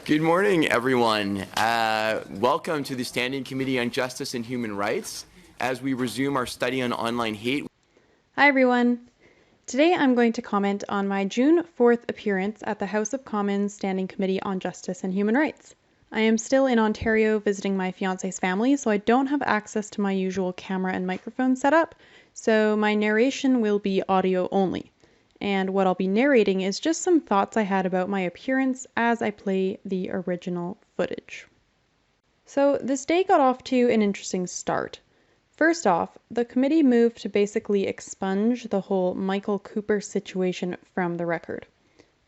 Good morning, everyone. Welcome to the Standing Committee on Justice and Human Rights as we resume our study on online hate. Hi, everyone. Today I'm going to comment on my June 4th appearance at the House of Commons Standing Committee on Justice and Human Rights. I am still in Ontario visiting my fiance's family, so I don't have access to my usual camera and microphone setup, so my narration will be audio only. And what I'll be narrating is just some thoughts I had about my appearance as I play the original footage. So this day got off to an interesting start. First off, the committee moved to basically expunge the whole Michael Cooper situation from the record.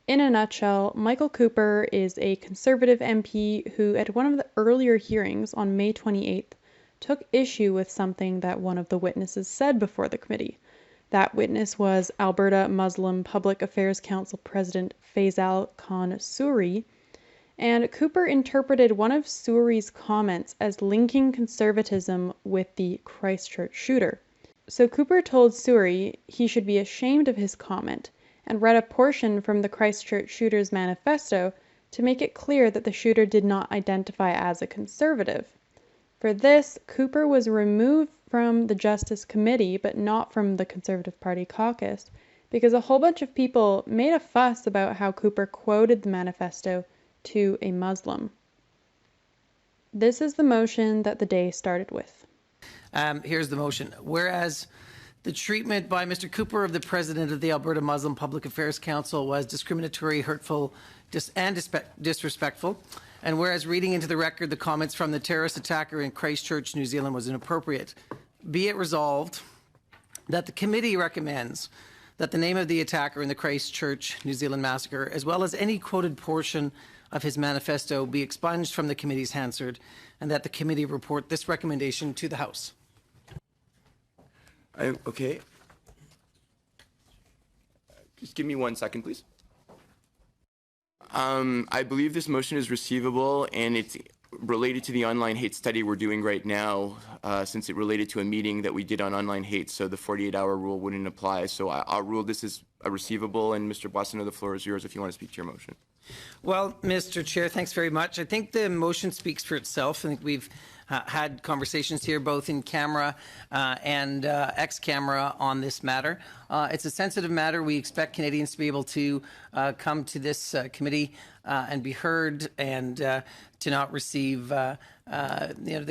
In a nutshell, Michael Cooper is a Conservative MP who, at one of the earlier hearings on May 28th, took issue with something that one of the witnesses said before the committee. That witness was Alberta Muslim Public Affairs Council President Faisal Khan Suri, and Cooper interpreted one of Suri's comments as linking conservatism with the Christchurch shooter. So Cooper told Suri he should be ashamed of his comment and read a portion from the Christchurch shooter's manifesto to make it clear that the shooter did not identify as a conservative. For this, Cooper was removed from the Justice Committee, but not from the Conservative Party caucus, because a whole bunch of people made a fuss about how Cooper quoted the manifesto to a Muslim. This is the motion that the day started with. Here's the motion. Whereas the treatment by Mr. Cooper of the President of the Alberta Muslim Public Affairs Council was discriminatory, hurtful, and disrespectful, and whereas reading into the record the comments from the terrorist attacker in Christchurch, New Zealand was inappropriate, be it resolved that the committee recommends that the name of the attacker in the Christchurch, New Zealand massacre, as well as any quoted portion of his manifesto, be expunged from the committee's Hansard, and that the committee report this recommendation to the House. Okay. Just give me 1 second, please. I believe this motion is receivable, and it's related to the online hate study we're doing right now, since it related to a meeting that we did on online hate, so the 48-hour rule wouldn't apply. So I'll rule this as a receivable, and Mr. Boissonneau, the floor is yours if you want to speak to your motion. Well, Mr. Chair, thanks very much. I think the motion speaks for itself. I think we've had conversations here both in camera and ex-camera on this matter. It's a sensitive matter. We expect Canadians to be able to come to this committee and be heard and to not receive the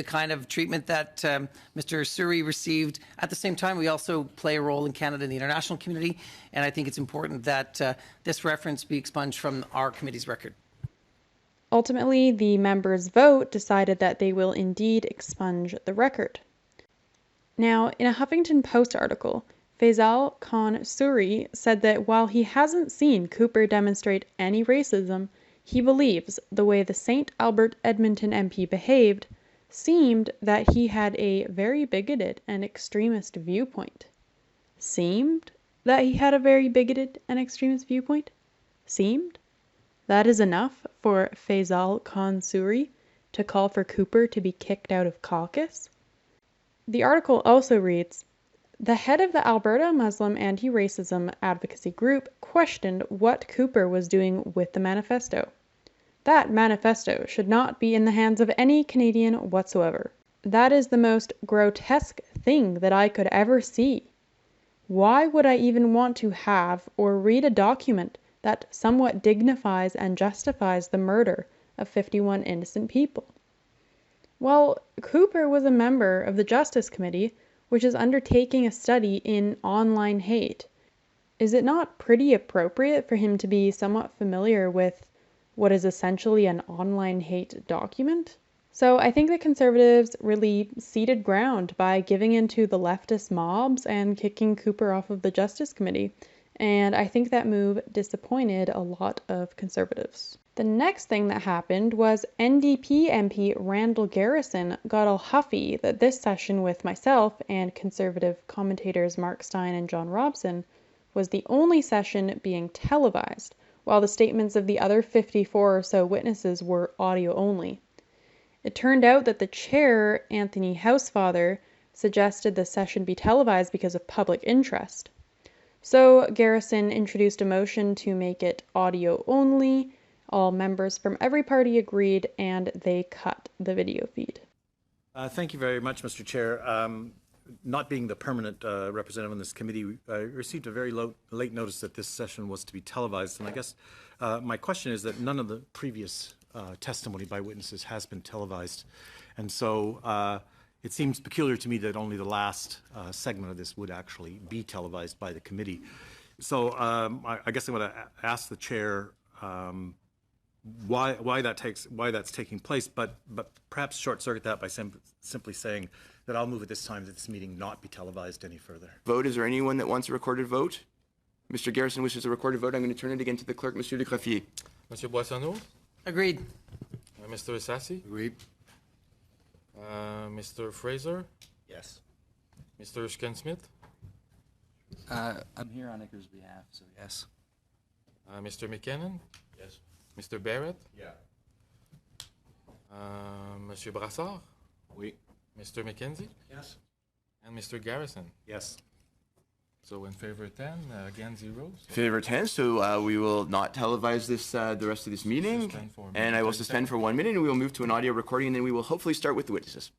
kind of treatment that Mr. Suri received. At the same time, we also play a role in Canada and the international community, and I think it's important that this reference be expunged from our committee's record. Ultimately, the members' vote decided that they will indeed expunge the record. Now, in a Huffington Post article, Faisal Khan Suri said that while he hasn't seen Cooper demonstrate any racism, he believes the way the St. Albert Edmonton MP behaved seemed that he had a very bigoted and extremist viewpoint. Seemed that he had a very bigoted and extremist viewpoint? Seemed? That is enough for Faisal Khan Suri to call for Cooper to be kicked out of caucus? The article also reads, the head of the Alberta Muslim Anti-Racism Advocacy Group questioned what Cooper was doing with the manifesto. That manifesto should not be in the hands of any Canadian whatsoever. That is the most grotesque thing that I could ever see. Why would I even want to have or read a document that somewhat dignifies and justifies the murder of 51 innocent people? Well, Cooper was a member of the Justice Committee, which is undertaking a study in online hate. Is it not pretty appropriate for him to be somewhat familiar with what is essentially an online hate document? So I think the Conservatives really ceded ground by giving in to the leftist mobs and kicking Cooper off of the Justice Committee. And I think that move disappointed a lot of Conservatives. The next thing that happened was NDP MP Randall Garrison got all huffy that this session with myself and Conservative commentators Mark Stein and John Robson was the only session being televised, while the statements of the other 54 or so witnesses were audio only. It turned out that the chair, Anthony Housefather, suggested the session be televised because of public interest. So Garrison introduced a motion to make it audio only, All members from every party agreed, and they cut the video feed. Thank you very much, Mr. Chair. Not being the permanent representative on this committee, I received a very late notice that this session was to be televised, and I guess my question is that none of the previous testimony by witnesses has been televised, and so it seems peculiar to me that only the last segment of this would actually be televised by the committee. So I guess I'm going to ask the chair why that's taking place, but perhaps short circuit that by simply saying that I'll move at this time that this meeting not be televised any further. Vote, is there anyone that wants a recorded vote? Mr. Garrison wishes a recorded vote. I'm going to turn it again to the clerk, Monsieur de Graffier. Monsieur Boissonneau? Agreed. Mr. Sassi? Agreed. Mr. Fraser? Yes. Mr. Erskine-Smith? I'm here on Icker's behalf, so yes. Mr. McKinnon? Yes. Mr. Barrett? Yeah. Monsieur Brassard? Oui. Mr. McKenzie? Yes. And Mr. Garrison? Yes. So in favor 10, again 0. So Favor 10, so we will not televise this the rest of this meeting. Suspend for a And minute. I will suspend for 1 minute, and we will move to an audio recording, and then we will hopefully start with the witnesses.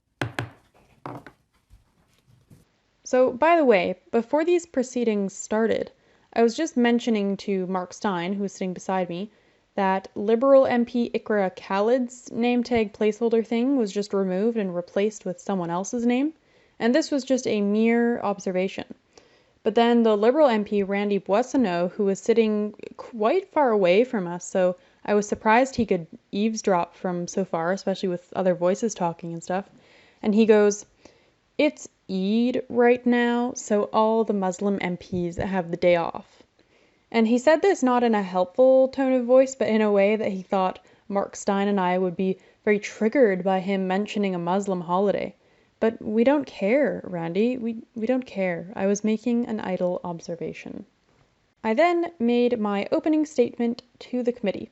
So, by the way, before these proceedings started, I was just mentioning to Mark Stein, who was sitting beside me, that Liberal MP Ikra Khalid's name tag placeholder thing was just removed and replaced with someone else's name, and this was just a mere observation. But then the Liberal MP Randy Boissonneau, who was sitting quite far away from us, so I was surprised he could eavesdrop from so far, especially with other voices talking and stuff, and he goes, "It's Eid right now, so all the Muslim MPs have the day off." And he said this not in a helpful tone of voice, but in a way that he thought Mark Stein and I would be very triggered by him mentioning a Muslim holiday. But we don't care, Randy. We don't care. I was making an idle observation. I then made my opening statement to the committee.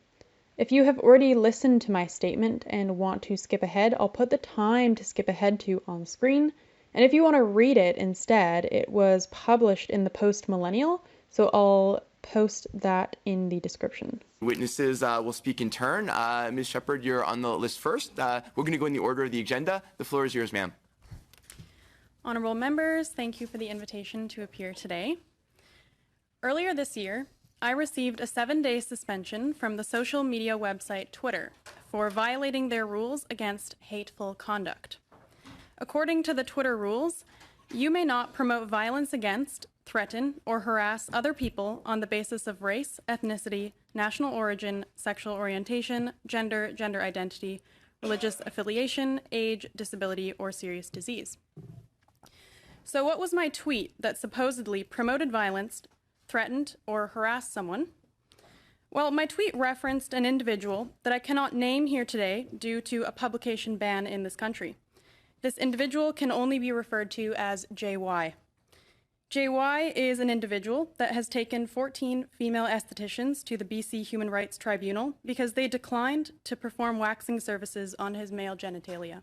If you have already listened to my statement and want to skip ahead, I'll put the time to skip ahead to on screen. And if you want to read it instead, it was published in the Post-Millennial, so I'll post that in the description. Witnesses will speak in turn. Ms. Shepherd, you're on the list first. We're going to go in the order of the agenda. The floor is yours, ma'am. Honorable members, thank you for the invitation to appear today. Earlier this year, I received a 7-day suspension from the social media website Twitter for violating their rules against hateful conduct. According to the Twitter rules, you may not promote violence against, threaten, or harass other people on the basis of race, ethnicity, national origin, sexual orientation, gender, gender identity, religious affiliation, age, disability, or serious disease. So what was my tweet that supposedly promoted violence, threatened, or harassed someone? Well, my tweet referenced an individual that I cannot name here today due to a publication ban in this country. This individual can only be referred to as JY. JY is an individual that has taken 14 female estheticians to the BC Human Rights Tribunal because they declined to perform waxing services on his male genitalia.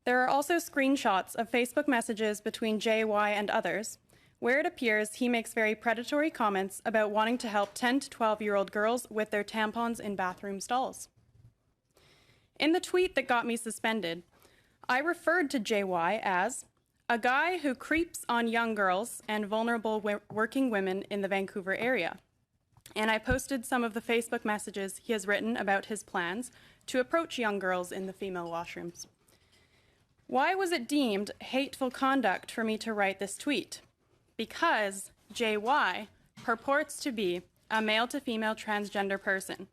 There are also screenshots of Facebook messages between JY and others, where it appears he makes very predatory comments about wanting to help 10 to 12-year-old girls with their tampons in bathroom stalls. In the tweet that got me suspended, I referred to JY as a guy who creeps on young girls and vulnerable working women in the Vancouver area. And I posted some of the Facebook messages he has written about his plans to approach young girls in the female washrooms. Why was it deemed hateful conduct for me to write this tweet? Because JY purports to be a male-to-female transgender person.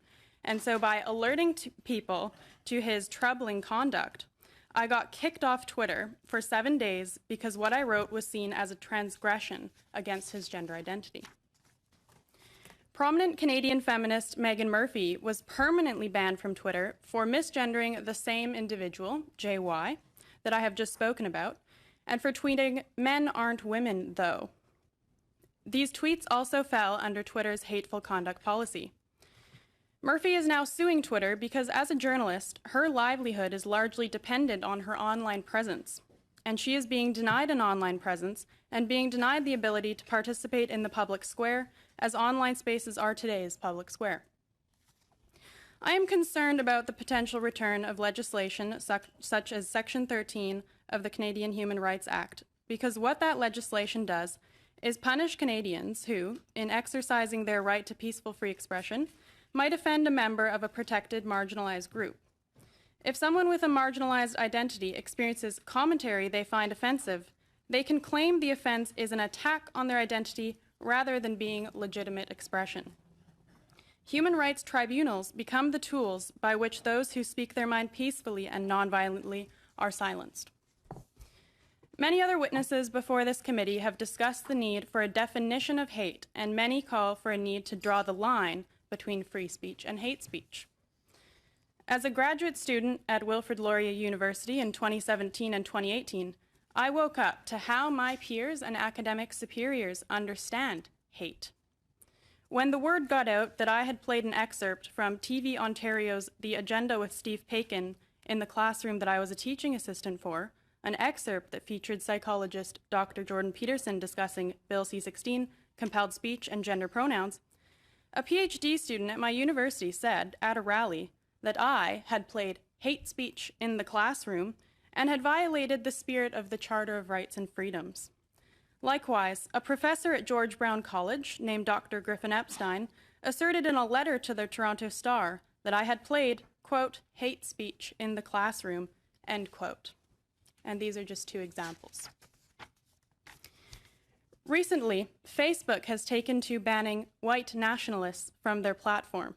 And so by alerting people to his troubling conduct, I got kicked off Twitter for 7 days because what I wrote was seen as a transgression against his gender identity. Prominent Canadian feminist Megan Murphy was permanently banned from Twitter for misgendering the same individual, JY, that I have just spoken about, and for tweeting, "Men aren't women, though." These tweets also fell under Twitter's hateful conduct policy. Murphy is now suing Twitter because as a journalist, her livelihood is largely dependent on her online presence, and she is being denied an online presence and being denied the ability to participate in the public square, as online spaces are today's public square. I am concerned about the potential return of legislation such as Section 13 of the Canadian Human Rights Act, because what that legislation does is punish Canadians who, in exercising their right to peaceful free expression, might offend a member of a protected marginalized group. If someone with a marginalized identity experiences commentary they find offensive, they can claim the offense is an attack on their identity rather than being legitimate expression. Human rights tribunals become the tools by which those who speak their mind peacefully and nonviolently are silenced. Many other witnesses before this committee have discussed the need for a definition of hate, and many call for a need to draw the line between free speech and hate speech. As a graduate student at Wilfrid Laurier University in 2017 and 2018, I woke up to how my peers and academic superiors understand hate. When the word got out that I had played an excerpt from TV Ontario's The Agenda with Steve Paikin in the classroom that I was a teaching assistant for, an excerpt that featured psychologist Dr. Jordan Peterson discussing Bill C-16, compelled speech, and gender pronouns, a PhD student at my university said at a rally that I had played hate speech in the classroom and had violated the spirit of the Charter of Rights and Freedoms. Likewise, a professor at George Brown College named Dr. Griffin Epstein asserted in a letter to the Toronto Star that I had played, quote, hate speech in the classroom, end quote. And these are just two examples. Recently, Facebook has taken to banning white nationalists from their platform.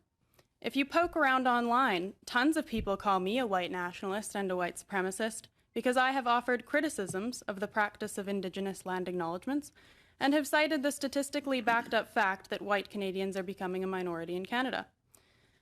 If you poke around online, tons of people call me a white nationalist and a white supremacist because I have offered criticisms of the practice of Indigenous land acknowledgements and have cited the statistically backed up fact that white Canadians are becoming a minority in Canada.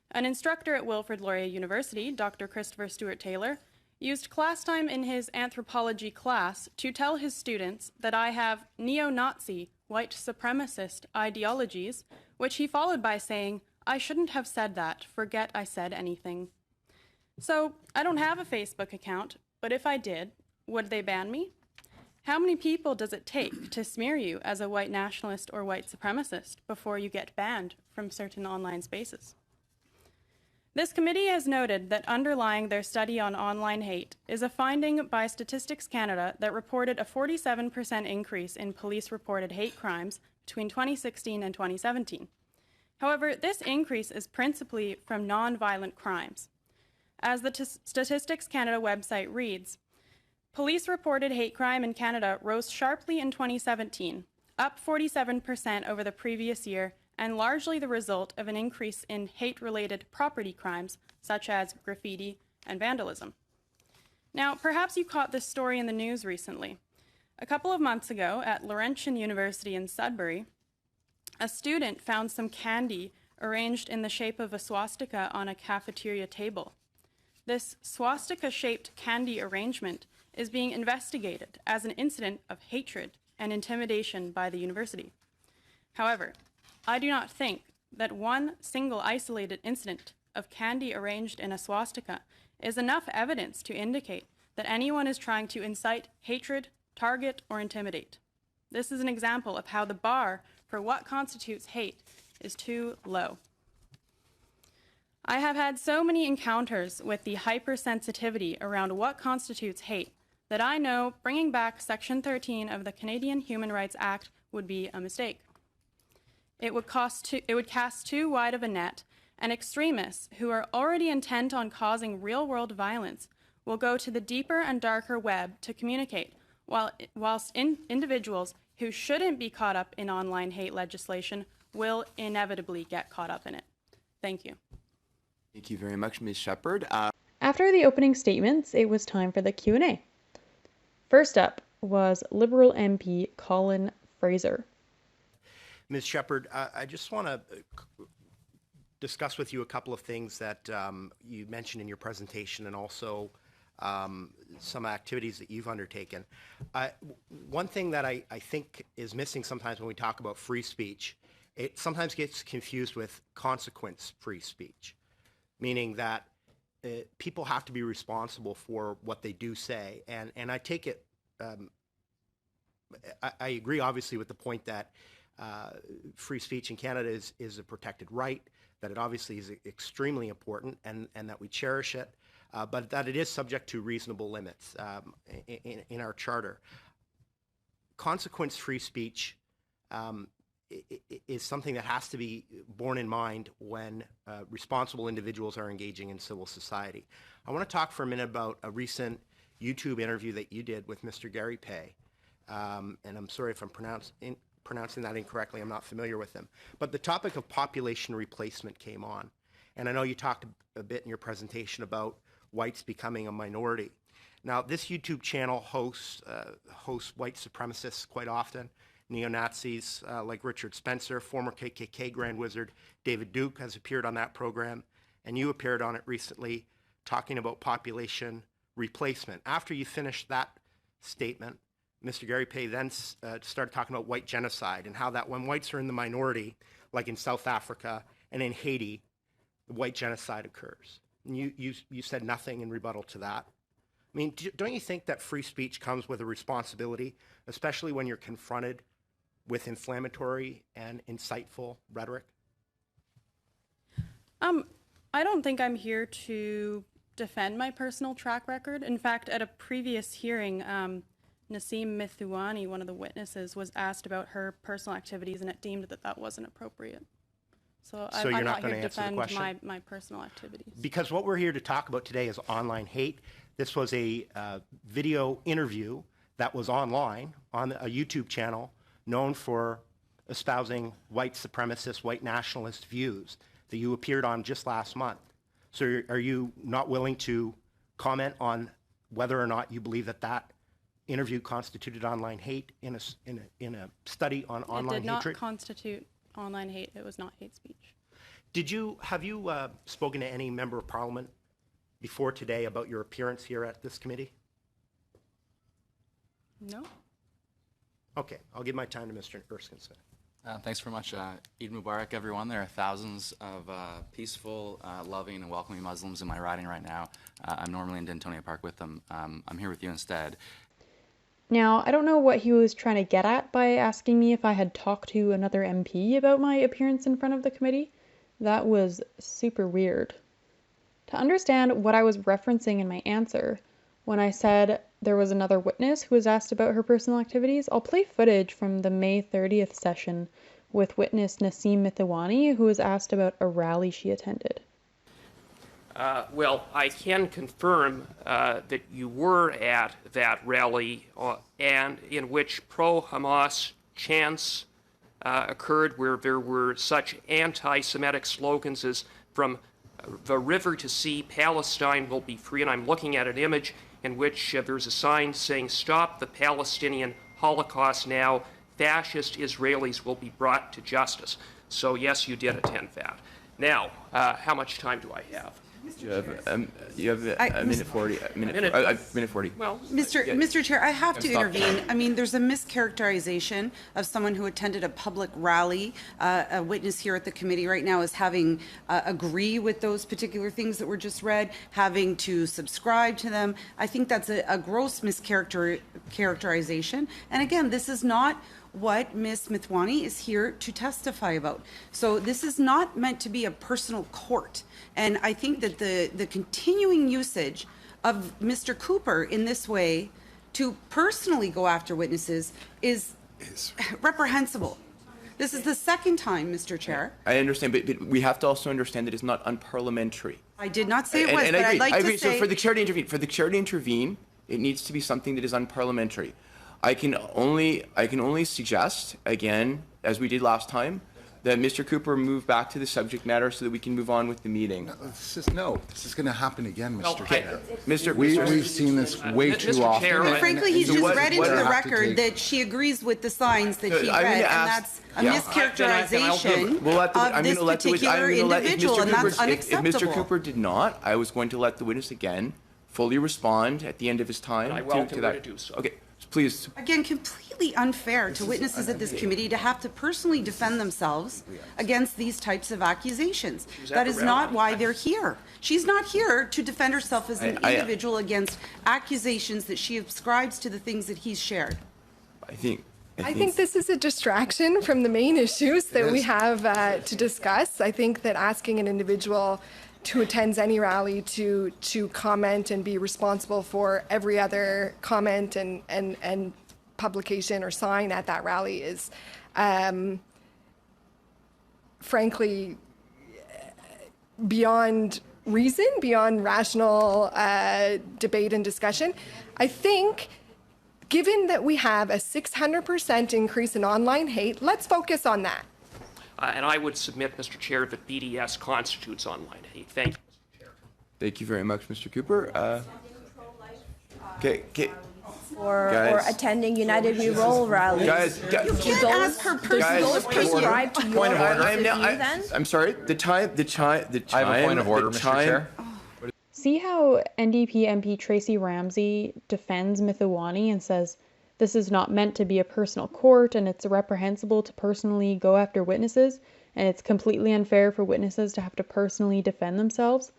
An instructor at Wilfrid Laurier University, Dr. Christopher Stewart Taylor, used class time in his anthropology class to tell his students that I have neo-Nazi, white supremacist ideologies, which he followed by saying, I shouldn't have said that, forget I said anything. So, I don't have a Facebook account, but if I did, would they ban me? How many people does it take to smear you as a white nationalist or white supremacist before you get banned from certain online spaces? This committee has noted that underlying their study on online hate is a finding by Statistics Canada that reported a 47% increase in police-reported hate crimes between 2016 and 2017. However, this increase is principally from non-violent crimes. As the Statistics Canada website reads, police-reported hate crime in Canada rose sharply in 2017, up 47% over the previous year, and largely the result of an increase in hate-related property crimes, such as graffiti and vandalism. Now, perhaps you caught this story in the news recently. A couple of months ago, at Laurentian University in Sudbury, a student found some candy arranged in the shape of a swastika on a cafeteria table. This swastika-shaped candy arrangement is being investigated as an incident of hatred and intimidation by the university. However, I do not think that one single isolated incident of candy arranged in a swastika is enough evidence to indicate that anyone is trying to incite hatred, target, or intimidate. This is an example of how the bar for what constitutes hate is too low. I have had so many encounters with the hypersensitivity around what constitutes hate that I know bringing back Section 13 of the Canadian Human Rights Act would be a mistake. It would cast too wide of a net, and extremists who are already intent on causing real-world violence will go to the deeper and darker web to communicate, whilst individuals who shouldn't be caught up in online hate legislation will inevitably get caught up in it. Thank you. Thank you very much, Ms. Shepherd. After the opening statements, it was time for the Q&A. First up was Liberal MP Colin Fraser. Ms. Shepherd, I just want to discuss with you a couple of things that you mentioned in your presentation and also some activities that you've undertaken. One thing that I think is missing sometimes when we talk about free speech, it sometimes gets confused with consequence-free speech, meaning that people have to be responsible for what they do say. And I take it, I agree obviously with the point that free speech in Canada is a protected right, that it obviously is extremely important, and that we cherish it, but that it is subject to reasonable limits in our charter. Consequence-free speech is something that has to be borne in mind when responsible individuals are engaging in civil society. I want to talk for a minute about a recent YouTube interview that you did with Mr. Gary Pay, and I'm sorry if I'm pronouncing that incorrectly. I'm not familiar with him. But the topic of population replacement came on, and I know you talked a bit in your presentation about whites becoming a minority. Now, this YouTube channel hosts white supremacists quite often, neo-Nazis like Richard Spencer, former KKK Grand Wizard David Duke has appeared on that program, and you appeared on it recently talking about population replacement. After you finished that statement, Mr. Gary Pay then started talking about white genocide and how that when whites are in the minority, like in South Africa and in Haiti, the white genocide occurs. And you said nothing in rebuttal to that. I mean, don't you think that free speech comes with a responsibility, especially when you're confronted with inflammatory and insightful rhetoric? I don't think I'm here to defend my personal track record. In fact, at a previous hearing, Naseem Mithuani, one of the witnesses, was asked about her personal activities, and it deemed that that wasn't appropriate. So I'm not here to defend my personal activities. Because what we're here to talk about today is online hate. This was a video interview that was online on a YouTube channel known for espousing white supremacist, white nationalist views that you appeared on just last month. So are you not willing to comment on whether or not you believe that that interview constituted online hate in a study on online hatred? It did not constitute online hate. It was not hate speech. Have you spoken to any member of Parliament before today about your appearance here at this committee? No. Okay, I'll give my time to Mr. Erskine-Smith. Thanks very much. Eid Mubarak, everyone. There are thousands of peaceful, loving, and welcoming Muslims in my riding right now. I'm normally in Dentonia Park with them. I'm here with you instead. Now, I don't know what he was trying to get at by asking me if I had talked to another MP about my appearance in front of the committee. That was super weird. To understand what I was referencing in my answer, when I said there was another witness who was asked about her personal activities, I'll play footage from the May 30th session with witness Naseem Mithuani, who was asked about a rally she attended. Well, I can confirm that you were at that rally and in which pro-Hamas chants occurred, where there were such anti-Semitic slogans as "from the river to sea, Palestine will be free." And I'm looking at an image in which there's a sign saying, "Stop the Palestinian Holocaust now. Fascist Israelis will be brought to justice." So yes, you did attend that. Now, how much time do I have? You have a minute 40. Minute 40. Well, Mr. Chair, I have to Stop. intervene. I mean, there's a mischaracterization of someone who attended a public rally. A witness here at the committee right now is having agree with those particular things that were just read, having to subscribe to them. I think that's a gross mischaracterization. And again, this is not what Ms. Mithuani is here to testify about. So this is not meant to be a personal court. And I think that the continuing usage of Mr. Cooper in this way to personally go after witnesses is reprehensible. This is the second time, Mr. Chair. I understand, but we have to also understand that it's not unparliamentary. I did not say it was, and but I I'd like I to agree. say... So for the chair to intervene, it needs to be something that is unparliamentary. I can only suggest, again, as we did last time, that Mr. Cooper move back to the subject matter so that we can move on with the meeting. This is going to happen again, Mr. Chair. We've seen this way too Mr. often. Chair, Frankly, he's just read into the record take- that she agrees with the signs that he I'm read, gonna and ask- that's a yeah. mischaracterization of this particular individual, and that's unacceptable. If Mr. Cooper did not, I was going to let the witness again fully respond at the end of his time. I welcome to that. her to do so. Okay, please. Again, completely unfair to witnesses at this committee to have to personally defend themselves against these types of accusations. That is not why they're here. She's not here to defend herself as an individual against accusations that she ascribes to the things that he's shared. I think I think this is a distraction from the main issues that we have to discuss. I think that asking an individual who attends any rally to comment and be responsible for every other comment and publication or sign at that rally is frankly beyond reason, beyond rational debate and discussion. I think given that we have a 600% increase in online hate, let's focus on that. And I would submit, Mr. Chair, that BDS constitutes online hate. Thank you, Mr. Chair. Thank you very much, Mr. Cooper. Okay. Or attending United We Roll rallies. Guys, You can't ask her personally. Those prescribe to your Point of order. view then? I'm sorry. The time. I have a point of order, the Mr. time- Chair. See how NDP MP Tracy Ramsey defends Mithawani and says this is not meant to be a personal court and it's reprehensible to personally go after witnesses and it's completely unfair for witnesses to have to personally defend themselves.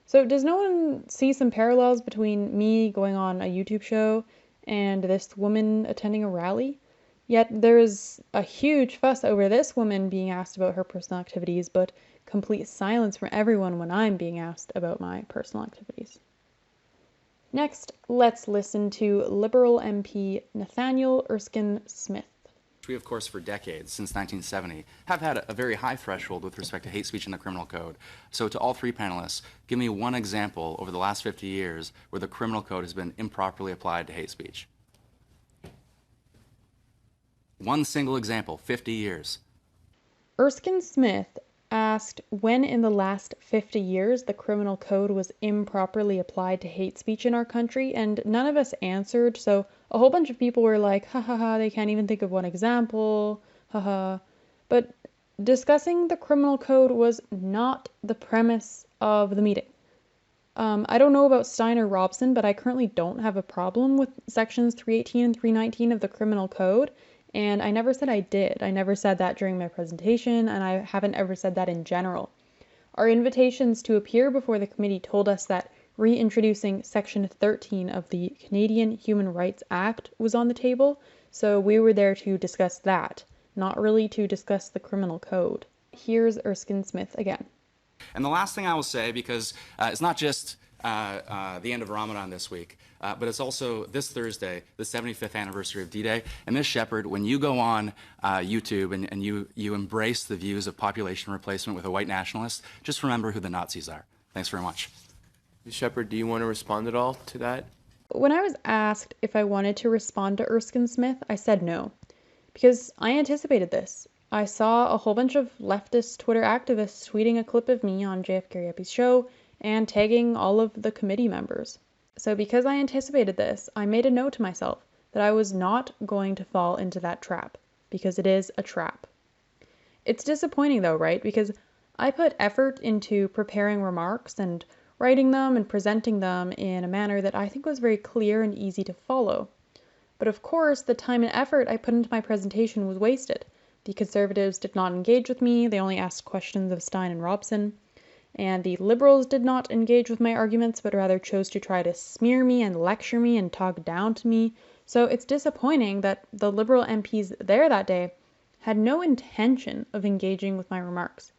So does no one see some parallels between me going on a YouTube show and this woman attending a rally? Yet there is a huge fuss over this woman being asked about her personal activities, but complete silence from everyone when I'm being asked about my personal activities. Next, let's listen to Liberal MP Nathaniel Erskine-Smith. We, of course, for decades, since 1970, have had a very high threshold with respect to hate speech in the criminal code. So to all three panelists, give me one example over the last 50 years where the criminal code has been improperly applied to hate speech. One single example, 50 years. Erskine-Smith asked when in the last 50 years the criminal code was improperly applied to hate speech in our country, and none of us answered, so a whole bunch of people were like, ha ha ha, they can't even think of one example, haha. But discussing the criminal code was not the premise of the meeting. I don't know about Stein or Robson, but I currently don't have a problem with sections 318 and 319 of the criminal code. And I never said I did. I never said that during my presentation, and I haven't ever said that in general. Our invitations to appear before the committee told us that reintroducing Section 13 of the Canadian Human Rights Act was on the table, so we were there to discuss that, not really to discuss the criminal code. Here's Erskine-Smith again. And the last thing I will say, because it's not just the end of Ramadan this week, but it's also this Thursday, the 75th anniversary of D-Day. And Ms. Shepherd, when you go on YouTube and you embrace the views of population replacement with a white nationalist, just remember who the Nazis are. Thanks very much. Ms. Shepherd, do you want to respond at all to that? When I was asked if I wanted to respond to Erskine-Smith, I said no, because I anticipated this. I saw a whole bunch of leftist Twitter activists tweeting a clip of me on JF Garriepi's show and tagging all of the committee members. So because I anticipated this, I made a note to myself that I was not going to fall into that trap, because it is a trap. It's disappointing though, right? Because I put effort into preparing remarks and writing them and presenting them in a manner that I think was very clear and easy to follow. But of course, the time and effort I put into my presentation was wasted. The Conservatives did not engage with me, they only asked questions of Stein and Robson. And the Liberals did not engage with my arguments, but rather chose to try to smear me and lecture me and talk down to me. So it's disappointing that the Liberal MPs there that day had no intention of engaging with my remarks.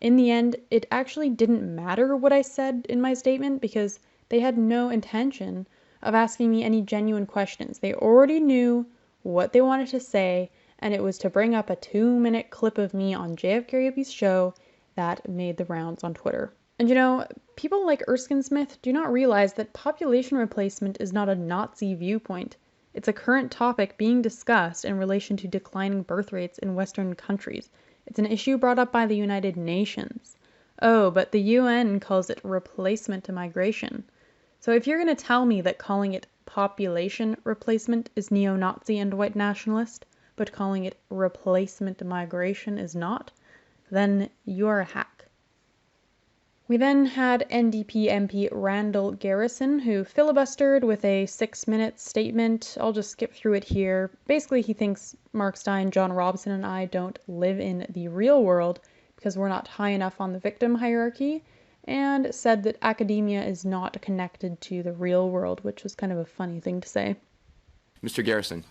In the end, it actually didn't matter what I said in my statement because they had no intention of asking me any genuine questions. They already knew what they wanted to say, and it was to bring up a 2-minute clip of me on JF Garriepi's show that made the rounds on Twitter. And you know, people like Erskine-Smith do not realize that population replacement is not a Nazi viewpoint. It's a current topic being discussed in relation to declining birth rates in Western countries. It's an issue brought up by the United Nations. Oh, but the UN calls it replacement migration. So if you're going to tell me that calling it population replacement is neo-Nazi and white nationalist, but calling it replacement migration is not, then you're a hack. We then had NDP MP Randall Garrison, who filibustered with a 6-minute statement. I'll just skip through it here. Basically, he thinks Mark Stein, John Robson, and I don't live in the real world because we're not high enough on the victim hierarchy, and said that academia is not connected to the real world, which was kind of a funny thing to say. Mr. Garrison.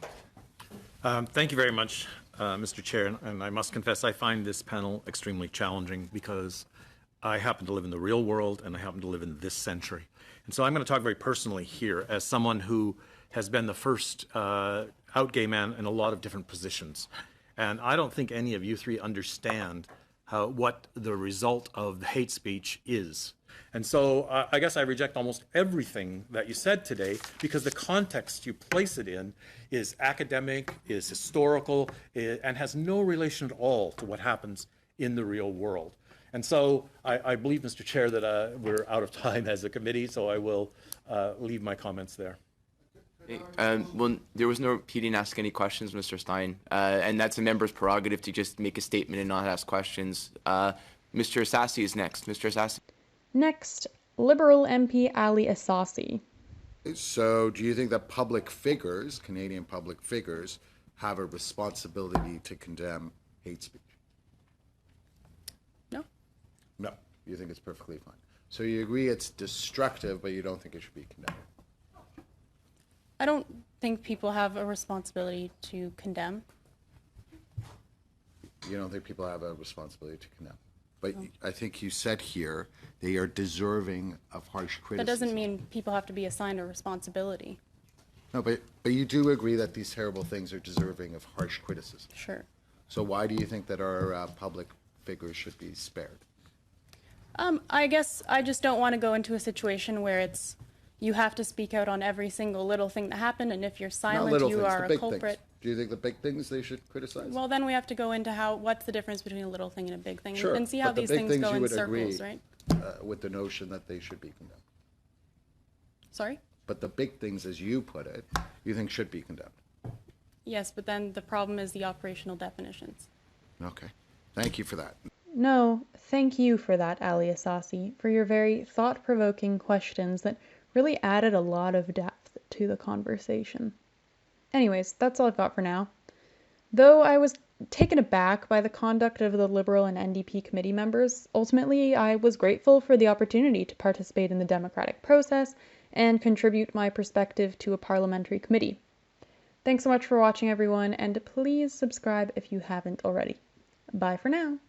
Thank you very much, Mr. Chair. And I must confess, I find this panel extremely challenging because I happen to live in the real world and I happen to live in this century. And so I'm going to talk very personally here as someone who has been the first out gay man in a lot of different positions. And I don't think any of you three understand what the result of the hate speech is. And so I guess I reject almost everything that you said today because the context you place it in is academic, is historical, and has no relation at all to what happens in the real world. And so I believe, Mr. Chair, that we're out of time as a committee, so I will leave my comments there. Well, there was no, he didn't ask any questions, Mr. Stein, and that's a member's prerogative to just make a statement and not ask questions. Mr. Assassi is next. Mr. Assassi. Next, Liberal MP Ali Assassi. So do you think that public figures, Canadian public figures, have a responsibility to condemn hate speech? No. No, you think it's perfectly fine. So you agree it's destructive, but you don't think it should be condemned? I don't think people have a responsibility to condemn. You don't think people have a responsibility to condemn? But I think you said here they are deserving of harsh criticism. That doesn't mean people have to be assigned a responsibility. No, but you do agree that these terrible things are deserving of harsh criticism. Sure. So why do you think that our public figures should be spared? I guess I just don't want to go into a situation where it's you have to speak out on every single little thing that happened, and if you're silent, you are a culprit. Things. Do you think the big things they should criticize? Well, then we have to go into what's the difference between a little thing and a big thing, Sure, and see how these things go in circles, right? With the notion that they should be condemned. Sorry? But the big things, as you put it, you think should be condemned. Yes, but then the problem is the operational definitions. Okay. Thank you for that. No, thank you for that, Ali Assassi, for your very thought-provoking questions that really added a lot of depth to the conversation. Anyways, that's all I've got for now. Though I was taken aback by the conduct of the Liberal and NDP committee members, ultimately I was grateful for the opportunity to participate in the democratic process and contribute my perspective to a parliamentary committee. Thanks so much for watching, everyone, and please subscribe if you haven't already. Bye for now.